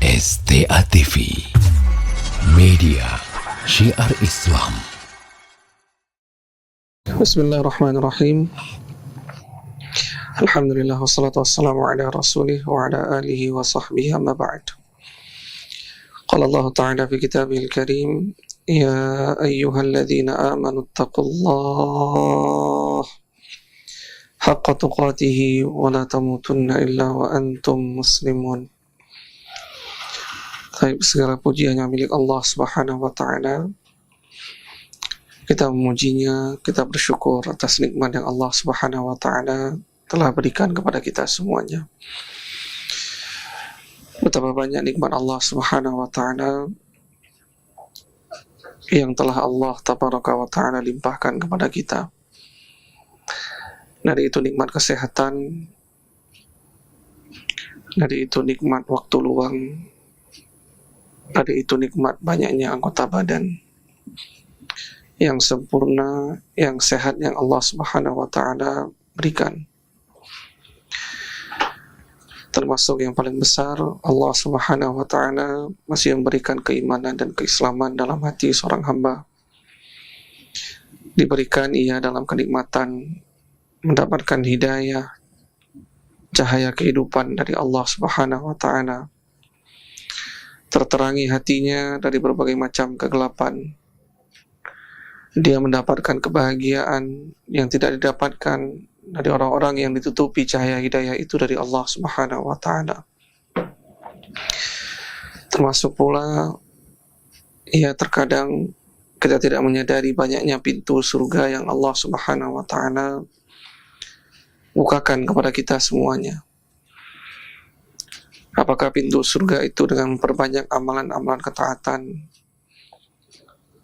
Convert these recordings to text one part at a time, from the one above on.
STA TV, media syiar Islam. Bismillahirrahmanirrahim. Alhamdulillah wassalatu wassalamu ala rasulih wa ala alihi wa sahbihi amma ba'd. Qala Allah Ta'ala fi kitabihil karim, ya ayyuhalladzina amanu ittaqullaha haqqa tuqatihi wa la tamutunna illa wa antum muslimun. Baik, segala puji hanya milik Allah Subhanahu wa Ta'ala. Kita memujinya, kita bersyukur atas nikmat yang Allah Subhanahu wa Ta'ala telah berikan kepada kita semuanya. Betapa banyak nikmat Allah Subhanahu wa Ta'ala yang telah Allah Tabaraka wa Ta'ala limpahkan kepada kita. Dari itu nikmat kesehatan, dari itu nikmat waktu luang, dari itu nikmat banyaknya anggota badan yang sempurna, yang sehat, yang Allah Subhanahu wa Ta'ala berikan. Termasuk yang paling besar, Allah Subhanahu wa Ta'ala masih memberikan keimanan dan keislaman dalam hati seorang hamba. Diberikan ia dalam kenikmatan mendapatkan hidayah, cahaya kehidupan dari Allah Subhanahu wa Ta'ala. Terterangi hatinya dari berbagai macam kegelapan. Dia mendapatkan kebahagiaan yang tidak didapatkan dari orang-orang yang ditutupi cahaya hidayah itu dari Allah Subhanahu wa Ta'ala. Termasuk pula, ya terkadang kita tidak menyadari banyaknya pintu surga yang Allah Subhanahu wa Ta'ala bukakan kepada kita semuanya. Apakah pintu surga itu dengan memperbanyak amalan-amalan ketaatan,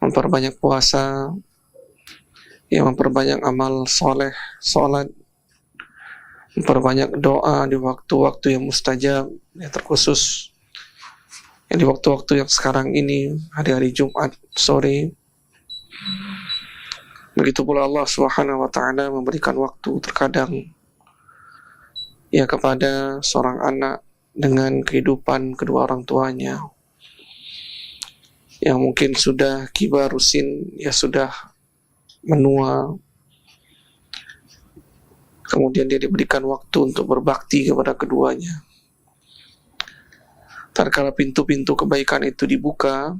memperbanyak puasa, yang memperbanyak amal soleh, salat, memperbanyak doa di waktu-waktu yang mustajab, yang terkhusus, yang di waktu-waktu yang sekarang ini, hari-hari Jumat sore. Begitu pula Allah Subhanahu wa Ta'ala memberikan waktu terkadang ya kepada seorang anak dengan kehidupan kedua orang tuanya yang mungkin sudah kibarusin, ya sudah menua, kemudian dia diberikan waktu untuk berbakti kepada keduanya. Tatkala pintu-pintu kebaikan itu dibuka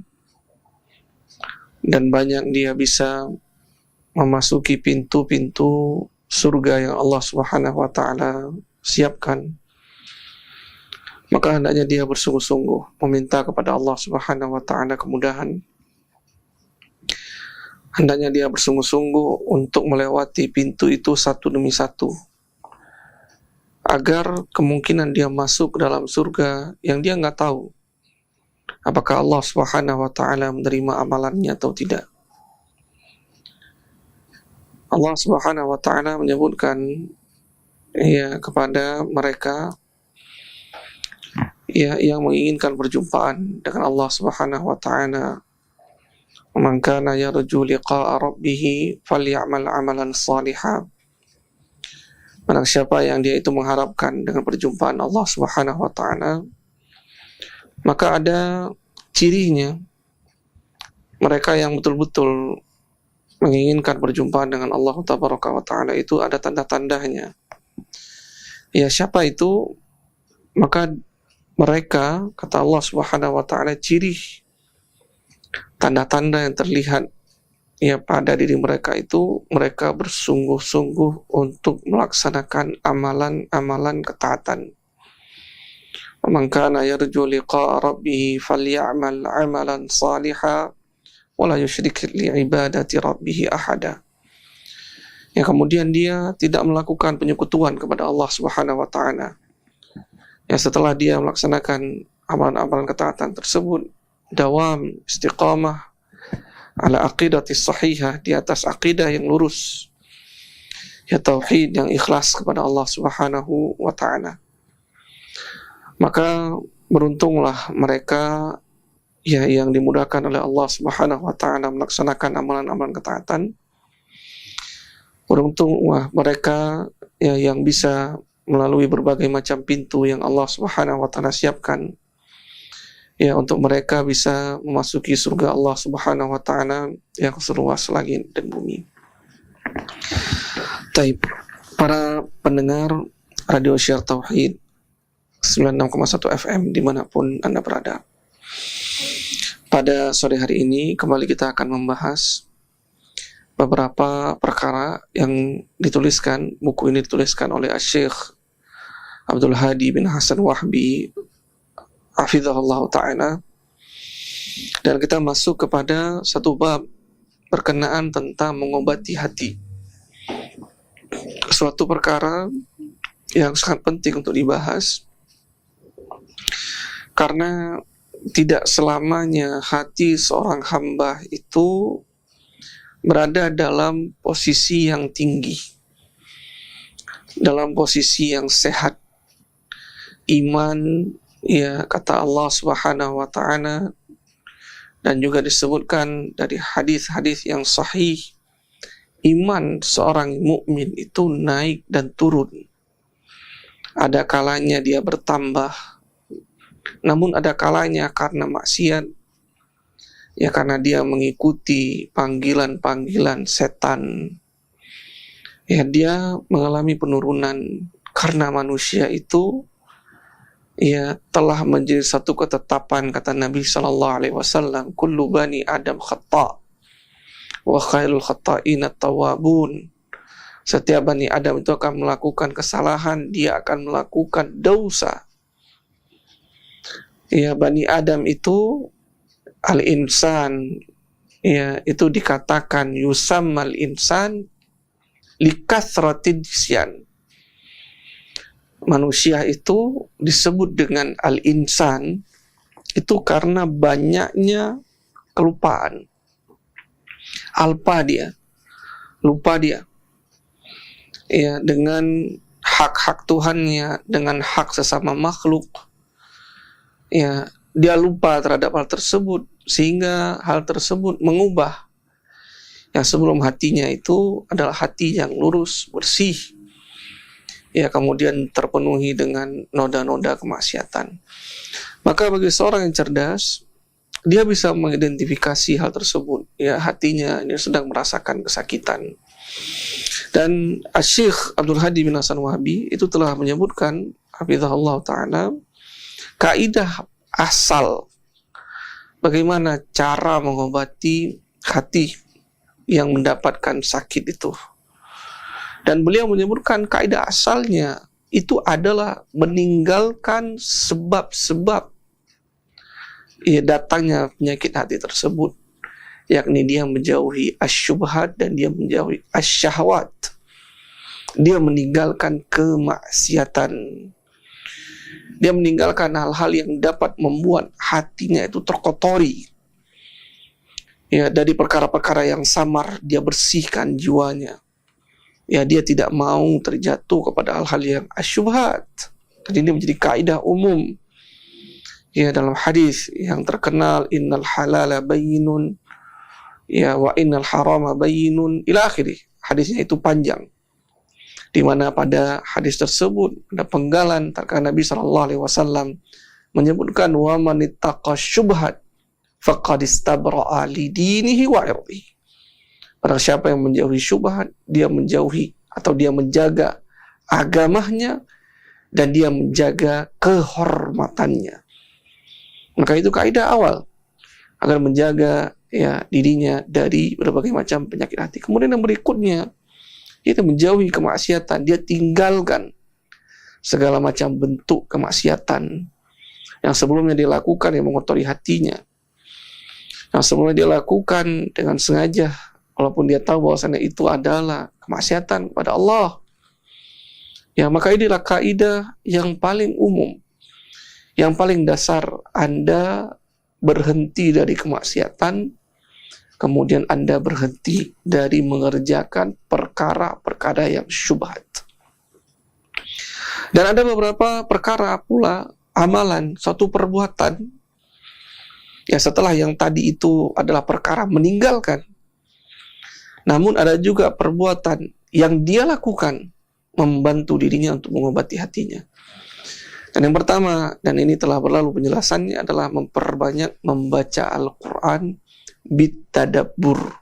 dan banyak dia bisa memasuki pintu-pintu surga yang Allah Subhanahu wa Ta'ala siapkan, maka hendaknya dia bersungguh-sungguh meminta kepada Allah Subhanahu wa Ta'ala kemudahan. Hendaknya dia bersungguh-sungguh untuk melewati pintu itu satu demi satu, agar kemungkinan dia masuk ke dalam surga yang dia nggak tahu apakah Allah Subhanahu wa Ta'ala menerima amalannya atau tidak. Allah Subhanahu wa Ta'ala menyebutkan ya kepada mereka ya yang menginginkan perjumpaan dengan Allah Subhanahu wa Ta'ala, man kana yarju liqa'a rabbih falyamal 'amalan shalihan. Barang siapa yang dia itu mengharapkan dengan perjumpaan Allah Subhanahu wa Ta'ala, maka ada cirinya. Mereka yang betul-betul menginginkan perjumpaan dengan Allah Tabaraka wa Ta'ala itu ada tanda-tandanya. Ya, siapa itu? Maka mereka, kata Allah Subhanahu wa Ta'ala, ciri tanda-tanda yang terlihat ya pada diri mereka itu, mereka bersungguh-sungguh untuk melaksanakan amalan-amalan ketaatan. Man kana yarju liqa'a rabbih falyamal 'amalan shalihan wa la yusyrik bi ibadati rabbih ahada. Yang kemudian dia tidak melakukan penyekutuan kepada Allah Subhanahu wa Ta'ala. Ya, setelah dia melaksanakan amalan-amalan ketaatan tersebut, dawam istiqamah ala aqidatis sahihah, di atas aqidah yang lurus, ya tauhid yang ikhlas kepada Allah Subhanahu wa Ta'ala. Maka beruntunglah mereka ya yang dimudahkan oleh Allah Subhanahu wa Ta'ala melaksanakan amalan-amalan ketaatan. Beruntunglah mereka ya yang bisa melalui berbagai macam pintu yang Allah Subhanahu wa Ta'ala siapkan ya untuk mereka bisa memasuki surga Allah Subhanahu wa taala yang seluas langit dan bumi. Taib, para pendengar Radio Syiar Tauhid 96,1 FM dimanapun Anda berada. Pada sore hari ini kembali kita akan membahas beberapa perkara yang dituliskan, buku ini dituliskan oleh Syekh Abdul Hadi bin Hasan Wahbi hafizahullah ta'ala, dan kita masuk kepada satu bab berkenaan tentang mengobati hati, suatu perkara yang sangat penting untuk dibahas karena tidak selamanya hati seorang hamba itu berada dalam posisi yang tinggi, dalam posisi yang sehat. Iman, ya, kata Allah Subhanahu wa taala, dan juga disebutkan dari hadis-hadis yang sahih, iman seorang mukmin itu naik dan turun. Ada kalanya dia bertambah, namun ada kalanya karena maksiat, ya karena dia mengikuti panggilan-panggilan setan, ya dia mengalami penurunan karena manusia itu ya telah menjadi satu ketetapan, kata Nabi sallallahu alaihi wasallam, kullu bani Adam khata' wa khairul khata'ina tawwabun. Setiap bani Adam itu akan melakukan kesalahan, dia akan melakukan dosa. Ya, bani Adam itu al-insan, ya itu dikatakan yusammal insan likathrati nisyan. Manusia itu disebut dengan al-insan itu karena banyaknya kelupaan. Lupa dia. Ya, dengan hak-hak Tuhannya, dengan hak sesama makhluk. Ya, dia lupa terhadap hal tersebut sehingga hal tersebut mengubah yang sebelum hatinya itu adalah hati yang lurus, bersih, ya kemudian terpenuhi dengan noda-noda kemaksiatan. Maka bagi seorang yang cerdas, dia bisa mengidentifikasi hal tersebut. Ya, hatinya ini sedang merasakan kesakitan. Dan Syekh Abdul Hadi bin Hasan Wahbi itu telah menyebutkan hafizahullah ta'ala kaidah asal bagaimana cara mengobati hati yang mendapatkan sakit itu. Dan beliau menyebutkan kaidah asalnya itu adalah meninggalkan sebab-sebab ya datangnya penyakit hati tersebut, yakni dia menjauhi asyubhat dan dia menjauhi asyahwat. Dia meninggalkan kemaksiatan. Dia meninggalkan hal-hal yang dapat membuat hatinya itu terkotori. Ya, dari perkara-perkara yang samar dia bersihkan jiwanya. Ya, dia tidak mau terjatuh kepada hal-hal yang asyubhat. Jadi ini menjadi kaidah umum. Ya, dalam hadis yang terkenal, innal halala bayyinun ya wa innal harama bayyinun ila akhirih. Hadisnya itu panjang. Di mana pada hadis tersebut ada penggalan terkait Nabi sallallahu alaihi wasallam menyebutkan wa man ittaqa syubhat faqad istabra'a li dinihi wa irdihi. Barang siapa yang menjauhi syubhat, dia menjauhi atau dia menjaga agamanya dan dia menjaga kehormatannya. Maka itu kaidah awal agar menjaga ya dirinya dari berbagai macam penyakit hati. Kemudian yang berikutnya itu menjauhi kemaksiatan, dia tinggalkan segala macam bentuk kemaksiatan yang sebelumnya dilakukan yang mengotori hatinya. Yang sebelumnya dia lakukan dengan sengaja walaupun dia tahu bahwasannya itu adalah kemaksiatan kepada Allah. Ya, maka inilah kaidah yang paling umum, yang paling dasar. Anda berhenti dari kemaksiatan, kemudian Anda berhenti dari mengerjakan perkara-perkara yang syubhat. Dan ada beberapa perkara pula, amalan, suatu perbuatan, ya setelah yang tadi itu adalah perkara meninggalkan, namun ada juga perbuatan yang dia lakukan membantu dirinya untuk mengobati hatinya. Dan yang pertama, dan ini telah berlalu penjelasannya, adalah memperbanyak membaca Al-Quran bitadabbur.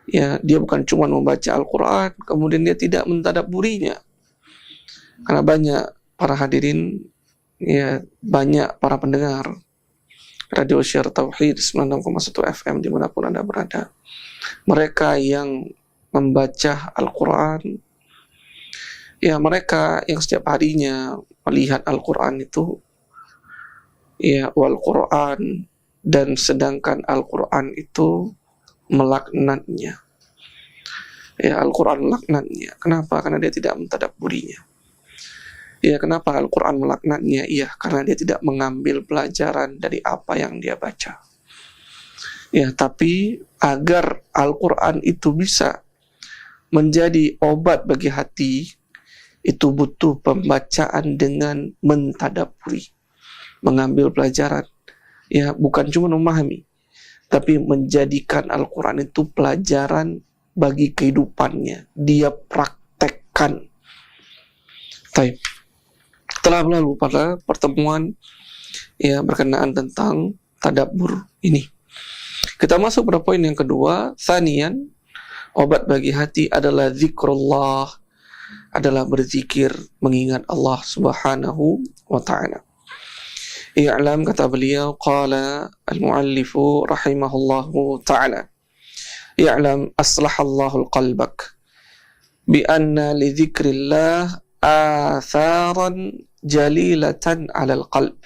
Ya, dia bukan cuma membaca Al-Quran, kemudian dia tidak mentadabburinya. Karena banyak para hadirin, ya banyak para pendengar Radio Syiar Tauhid 96,1 FM dimanapun Anda berada, mereka yang membaca Al-Quran, ya mereka yang setiap harinya melihat Al-Quran itu, ya wal Quran, dan sedangkan Al-Quran itu melaknatnya. Ya, Al-Quran melaknatnya. Kenapa? Karena dia tidak mentadabburinya. Ya, kenapa Al-Quran melaknatnya? Iya, karena dia tidak mengambil pelajaran dari apa yang dia baca. Ya, tapi agar Al-Quran itu bisa menjadi obat bagi hati, itu butuh pembacaan dengan mentadabburi, mengambil pelajaran. Ya, bukan cuma memahami, tapi menjadikan Al-Quran itu pelajaran bagi kehidupannya. Dia praktekkan. Baik. Telah berlalu pada pertemuan ya berkenaan tentang tadabbur ini. Kita masuk pada poin yang kedua. Tsaniyan, obat bagi hati adalah zikrullah, adalah berzikir, mengingat Allah Subhanahu wa ta'ala. I'lam, kata beliau, qala al-muallifu rahimahullahu ta'ala, i'lam aslahallahu qalbak bi anna li dzikrillah atharan jalilatan 'alal qalb.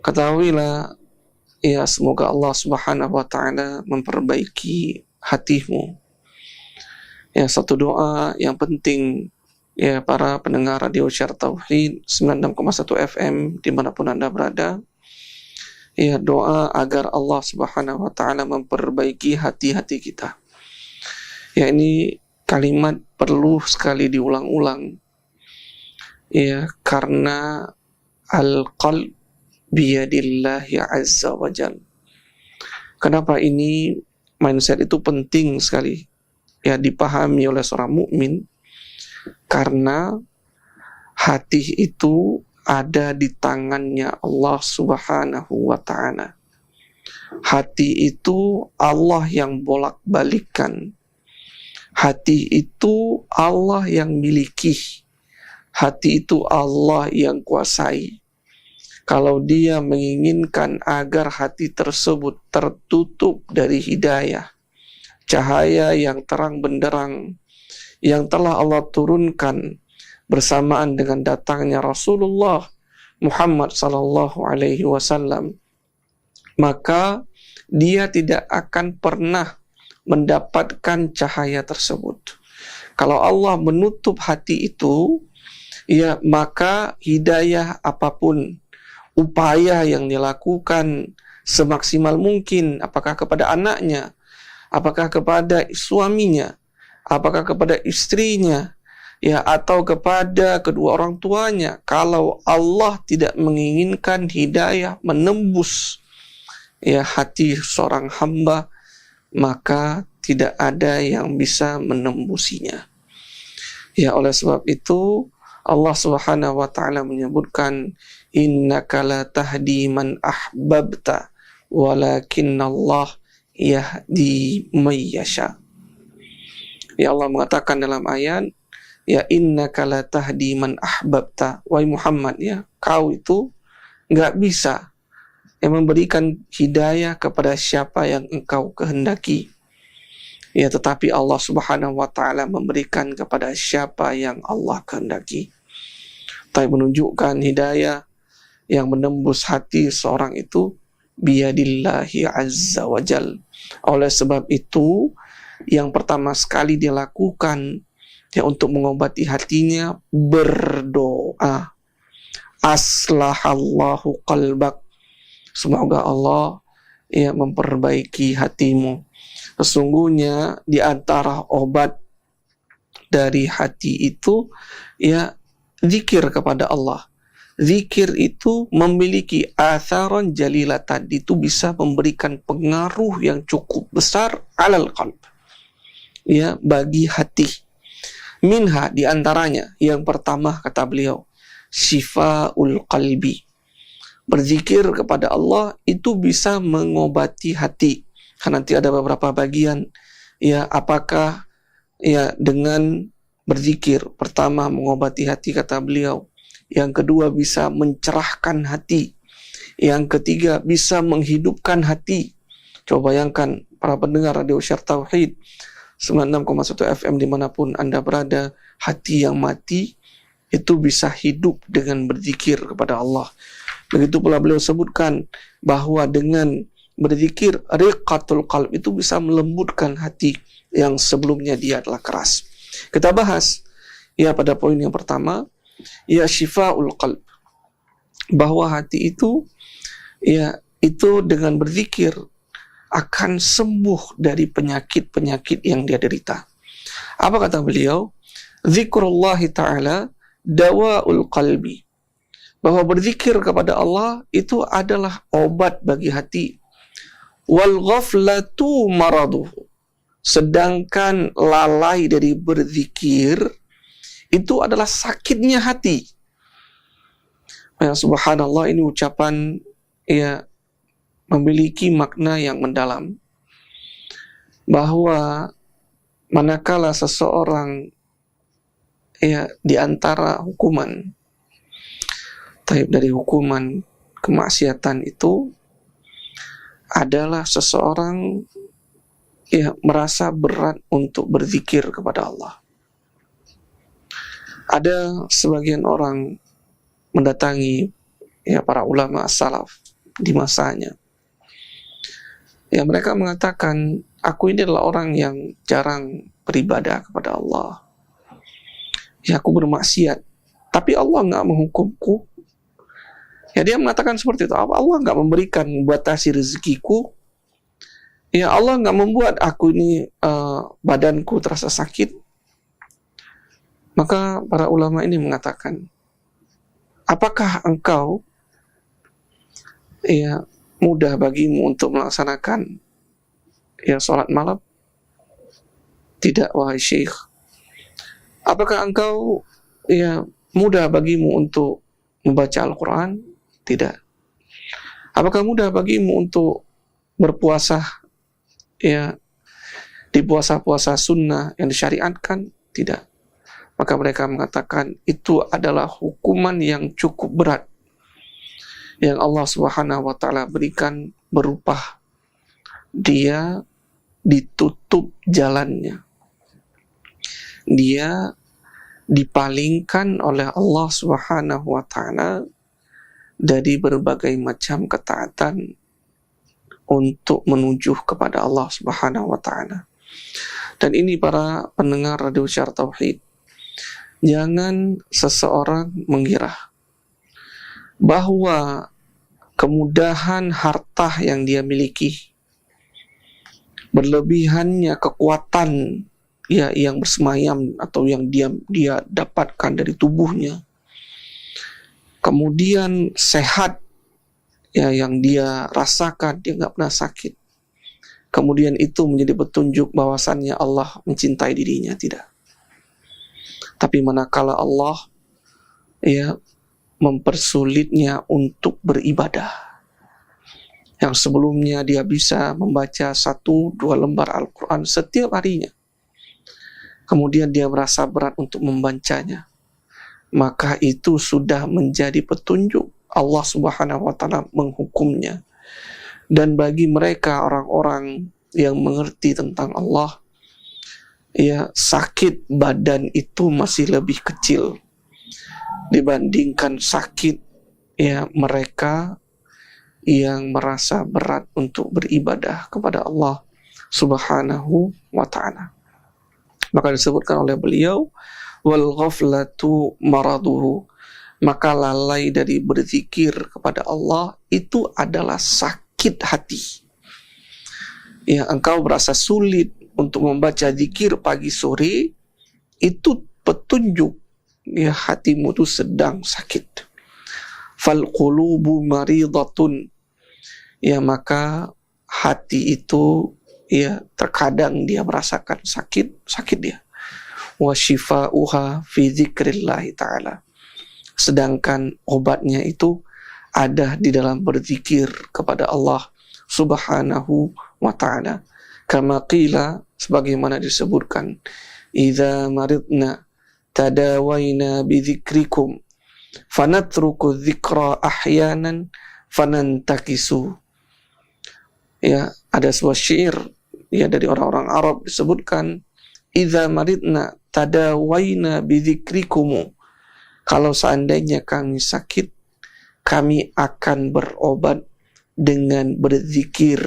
Ketahuilah, ya semoga Allah Subhanahu wa ta'ala memperbaiki hatimu. Ya, satu doa yang penting ya para pendengar Radio Syiar Tauhid 96,1 FM dimanapun Anda berada, ya doa agar Allah Subhanahu wa ta'ala memperbaiki hati-hati kita. Ya, ini kalimat perlu sekali diulang-ulang, ya, karena al-qalb biyadillahi azza wa jal. Kenapa ini mindset itu penting sekali ya dipahami oleh seorang mukmin? Karena hati itu ada di tangannya Allah Subhanahu wa ta'ala. Hati itu Allah yang bolak-balikan. Hati itu Allah yang miliki. Hati itu Allah yang kuasai. Kalau dia menginginkan agar hati tersebut tertutup dari hidayah, cahaya yang terang benderang yang telah Allah turunkan bersamaan dengan datangnya Rasulullah Muhammad sallallahu alaihi wasallam, maka dia tidak akan pernah mendapatkan cahaya tersebut. Kalau Allah menutup hati itu, ya maka hidayah apapun, upaya yang dilakukan semaksimal mungkin, apakah kepada anaknya, apakah kepada suaminya, apakah kepada istrinya, ya atau kepada kedua orang tuanya, kalau Allah tidak menginginkan hidayah menembus ya hati seorang hamba, maka tidak ada yang bisa menembusinya. Ya, oleh sebab itu Allah Subhanahu wa ta'ala menyebutkan, innaka la tahdi man ahbabta walakinnallah yahdi may yasha. Ya, Allah mengatakan dalam ayat, ya innaka la tahdi man ahbabta, wahai Muhammad, ya kau itu enggak bisa yang memberikan hidayah kepada siapa yang engkau kehendaki. Ya, tetapi Allah Subhanahu wa ta'ala memberikan kepada siapa yang Allah kehendaki. Tapi menunjukkan hidayah yang menembus hati seorang itu biyadillahi azza wa jal. Oleh sebab itu, yang pertama sekali dia lakukan ya untuk mengobati hatinya, berdoa. Aslahallahu qalbak, semoga Allah ya memperbaiki hatimu. Sesungguhnya di antara obat dari hati itu ya zikir kepada Allah. Zikir itu memiliki atharan jalilatan, itu bisa memberikan pengaruh yang cukup besar alal qalb, ya bagi hati. Minha, di antaranya yang pertama kata beliau, syifaul qalbi. Berzikir kepada Allah itu bisa mengobati hati. Kan nanti ada beberapa bagian, ya, apakah ya dengan berzikir, pertama mengobati hati kata beliau, yang kedua bisa mencerahkan hati, yang ketiga bisa menghidupkan hati. Coba bayangkan para pendengar Radio Syiar Tauhid 96,1 FM dimanapun Anda berada, hati yang mati itu bisa hidup dengan berzikir kepada Allah. Begitu pula beliau sebutkan bahwa dengan berzikir, riqatul qalb itu bisa melembutkan hati yang sebelumnya dia adalah keras. Kita bahas ya pada poin yang pertama, ya syifaul qalb, bahwa hati itu ya itu dengan berzikir akan sembuh dari penyakit-penyakit yang dia derita. Apa kata beliau? Zikrullahi ta'ala dawaul qalbi. Bahwa berzikir kepada Allah itu adalah obat bagi hati. Wal ghaflatu maraduhu. Sedangkan lalai dari berzikir itu adalah sakitnya hati. Ya, subhanallah, ini ucapan ya memiliki makna yang mendalam. Bahwa manakala seseorang ya di antara hukuman, dari hukuman kemaksiatan itu adalah seseorang ya merasa berat untuk berzikir kepada Allah. Ada sebagian orang mendatangi ya para ulama salaf di masanya. Ya mereka mengatakan, aku ini adalah orang yang jarang beribadah kepada Allah. Ya aku bermaksiat, tapi Allah nggak menghukumku. Ya dia mengatakan seperti itu. Allah nggak memberikan batasi rezekiku. Ya Allah nggak membuat aku ini badanku terasa sakit. Maka para ulama ini mengatakan, apakah engkau ya mudah bagimu untuk melaksanakan ya sholat malam? Tidak, wahai syekh. Apakah engkau ya mudah bagimu untuk membaca Al-Quran? Tidak. Apakah mudah bagimu untuk berpuasa ya di puasa-puasa sunnah yang disyariatkan? Tidak. Maka mereka mengatakan itu adalah hukuman yang cukup berat yang Allah Subhanahu wa taala berikan, berupa dia ditutup jalannya. Dia dipalingkan oleh Allah Subhanahu wa taala dari berbagai macam ketaatan untuk menuju kepada Allah Subhanahu wa taala. Dan ini para pendengar Radio Syiar Tauhid, jangan seseorang mengira bahwa kemudahan harta yang dia miliki, berlebihannya kekuatan ya yang bersemayam atau yang dia dapatkan dari tubuhnya, kemudian sehat ya yang dia rasakan, dia nggak pernah sakit, kemudian itu menjadi petunjuk bahwasannya Allah mencintai dirinya. Tidak. Tapi manakala Allah ya mempersulitnya untuk beribadah, yang sebelumnya dia bisa membaca 1-2 lembar Al-Quran setiap harinya, kemudian dia merasa berat untuk membacanya, maka itu sudah menjadi petunjuk Allah Subhanahu wa taala menghukumnya. Dan bagi mereka orang-orang yang mengerti tentang Allah, ya sakit badan itu masih lebih kecil dibandingkan sakit ya mereka yang merasa berat untuk beribadah kepada Allah Subhanahu wa taala. Maka disebutkan oleh beliau, wal ghaflatu maraduhu, maka lalai dari berzikir kepada Allah itu adalah sakit hati. Ya, engkau berasa sulit untuk membaca zikir pagi sore, itu petunjuk ya hatimu itu sedang sakit. Fal qulubu maridatun, ya maka hati itu ya terkadang dia merasakan sakit dia. Wa shifa'uha fi dzikrillah ta'ala, sedangkan obatnya itu ada di dalam berzikir kepada Allah Subhanahu wa ta'ala. Kama qila, sebagaimana disebutkan, idza maridna tadawaina bidzikrikum fanatruku dzikra ahyanan fanantakisu. Ya, ada sebuah syair ya dari orang-orang Arab disebutkan, idza maridna tadawaina bidzikrikum. Kalau seandainya kami sakit, kami akan berobat dengan berzikir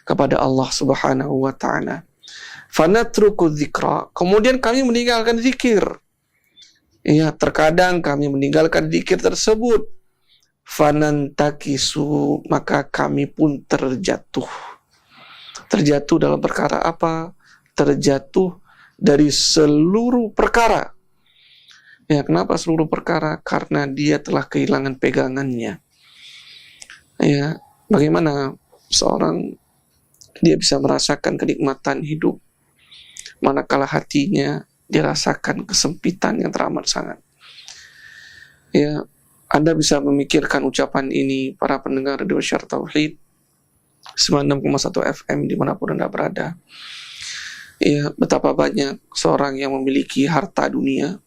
kepada Allah Subhanahu wa ta'ala. Fanatruku dzikra, kemudian kami meninggalkan zikir. Ya, terkadang kami meninggalkan zikir tersebut. Fanantakisu, maka kami pun terjatuh. Terjatuh dalam perkara apa? Terjatuh dari seluruh perkara. Ya, kenapa seluruh perkara? Karena dia telah kehilangan pegangannya. Ya, bagaimana seorang dia bisa merasakan kenikmatan hidup manakala hatinya dirasakan kesempitan yang teramat sangat. Ya, Anda bisa memikirkan ucapan ini, para pendengar Radio Syiar Tauhid 96,1 FM dimanapun Anda berada. Ya, betapa banyak seorang yang memiliki harta dunia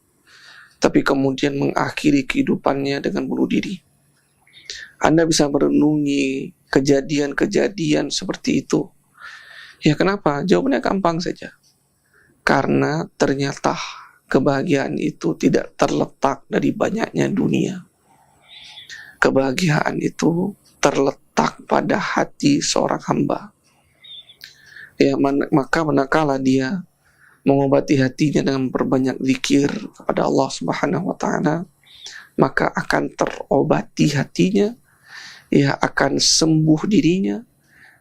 tapi kemudian mengakhiri kehidupannya dengan bunuh diri. Anda bisa merenungi kejadian-kejadian seperti itu. Ya, kenapa? Jawabannya gampang saja. Karena ternyata kebahagiaan itu tidak terletak dari banyaknya dunia. Kebahagiaan itu terletak pada hati seorang hamba. Ya, maka manakala dia mengobati hatinya dengan berbanyak zikir kepada Allah Subhanahu wa ta'ala, maka akan terobati hatinya, ya, akan sembuh dirinya,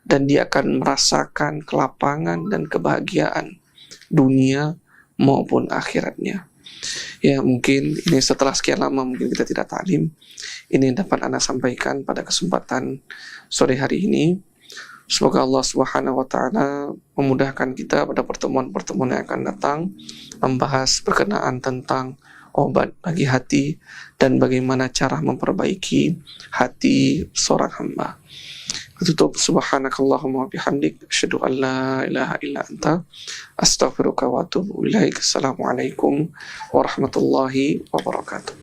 dan dia akan merasakan kelapangan dan kebahagiaan dunia maupun akhiratnya. Ya, mungkin ini setelah sekian lama mungkin kita tidak taklim, ini dapat Anda sampaikan pada kesempatan sore hari ini. Semoga Allah Subhanahu wa ta'ala memudahkan kita pada pertemuan-pertemuan yang akan datang, membahas berkenaan tentang obat bagi hati dan bagaimana cara memperbaiki hati seorang hamba. Tutup, subhanakallahumma bihamdik, asyhadu an la ilaha illa anta, astaghfiruka wa atubu ilaik. Assalamualaikum warahmatullahi wabarakatuh.